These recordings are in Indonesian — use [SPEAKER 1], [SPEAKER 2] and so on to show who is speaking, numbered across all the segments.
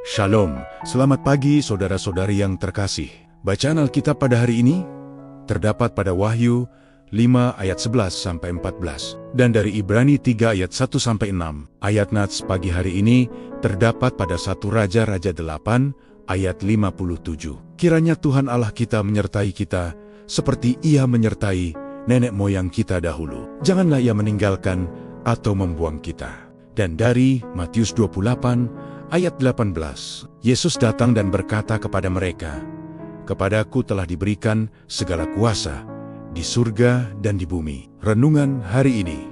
[SPEAKER 1] Shalom, selamat pagi saudara-saudari yang terkasih. Bacaan Alkitab pada hari ini terdapat pada Wahyu 5 ayat 11-14 dan dari Ibrani 3 ayat 1-6. Ayat Nats pagi hari ini terdapat pada 1 Raja-Raja 8 ayat 57. Kiranya Tuhan Allah kita menyertai kita seperti Ia menyertai nenek moyang kita dahulu. Janganlah Ia meninggalkan atau membuang kita. Dan dari Matius 28 ayat 18, Yesus datang dan berkata kepada mereka, "Kepadaku telah diberikan segala kuasa di surga dan di bumi." Renungan hari ini,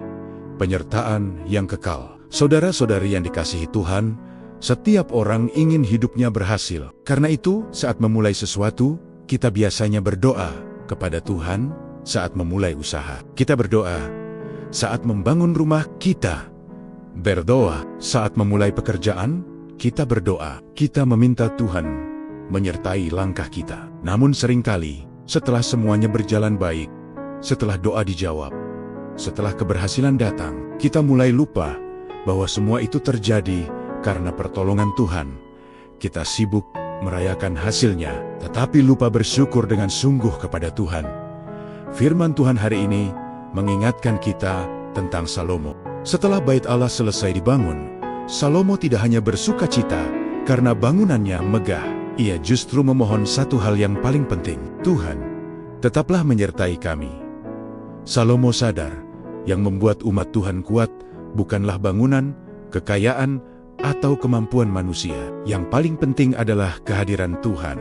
[SPEAKER 1] penyertaan yang kekal. Saudara-saudari yang dikasihi Tuhan, setiap orang ingin hidupnya berhasil. Karena itu, saat memulai sesuatu, kita biasanya berdoa kepada Tuhan. Saat memulai usaha, kita berdoa. Saat membangun rumah, kita berdoa. Saat memulai pekerjaan, kita berdoa. Kita meminta Tuhan menyertai langkah kita. Namun seringkali, setelah semuanya berjalan baik, setelah doa dijawab, setelah keberhasilan datang, kita mulai lupa bahwa semua itu terjadi karena pertolongan Tuhan. Kita sibuk merayakan hasilnya, tetapi lupa bersyukur dengan sungguh kepada Tuhan. Firman Tuhan hari ini mengingatkan kita tentang Salomo. Setelah bait Allah selesai dibangun, Salomo tidak hanya bersuka cita karena bangunannya megah. Ia justru memohon satu hal yang paling penting. Tuhan, tetaplah menyertai kami. Salomo sadar, yang membuat umat Tuhan kuat bukanlah bangunan, kekayaan, atau kemampuan manusia. Yang paling penting adalah kehadiran Tuhan.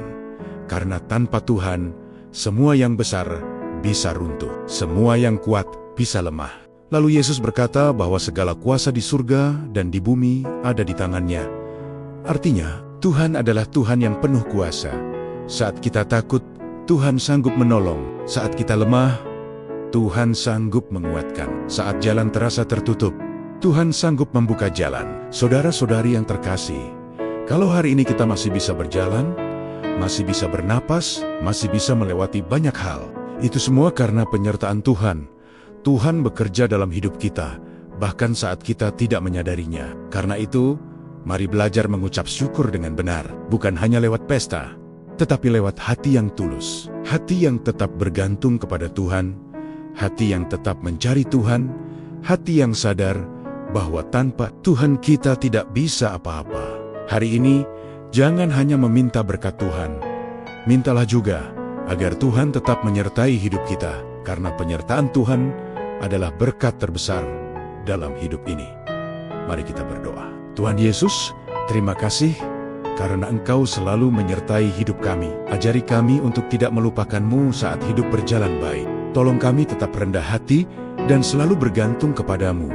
[SPEAKER 1] Karena tanpa Tuhan, semua yang besar bisa runtuh. Semua yang kuat bisa lemah. Lalu Yesus berkata bahwa segala kuasa di surga dan di bumi ada di tangannya. Artinya, Tuhan adalah Tuhan yang penuh kuasa. Saat kita takut, Tuhan sanggup menolong. Saat kita lemah, Tuhan sanggup menguatkan. Saat jalan terasa tertutup, Tuhan sanggup membuka jalan. Saudara-saudari yang terkasih, kalau hari ini kita masih bisa berjalan, masih bisa bernapas, masih bisa melewati banyak hal, itu semua karena penyertaan Tuhan. Tuhan bekerja dalam hidup kita, bahkan saat kita tidak menyadarinya. Karena itu, mari belajar mengucap syukur dengan benar, bukan hanya lewat pesta, tetapi lewat hati yang tulus, hati yang tetap bergantung kepada Tuhan, hati yang tetap mencari Tuhan, hati yang sadar bahwa tanpa Tuhan kita tidak bisa apa-apa. Hari ini, jangan hanya meminta berkat Tuhan, mintalah juga agar Tuhan tetap menyertai hidup kita, karena penyertaan Tuhan adalah berkat terbesar dalam hidup ini. Mari kita berdoa. Tuhan Yesus, terima kasih karena Engkau selalu menyertai hidup kami. Ajari kami untuk tidak melupakan-Mu saat hidup berjalan baik. Tolong kami tetap rendah hati dan selalu bergantung kepadamu.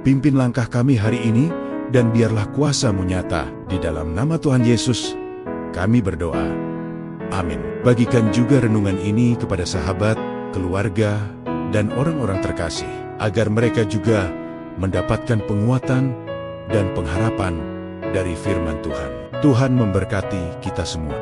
[SPEAKER 1] Pimpin langkah kami hari ini dan biarlah kuasa-Mu nyata. Di dalam nama Tuhan Yesus, kami berdoa. Amin. Bagikan juga renungan ini kepada sahabat, keluarga, dan orang-orang terkasih, agar mereka juga mendapatkan penguatan dan pengharapan dari firman Tuhan. Tuhan memberkati kita semua.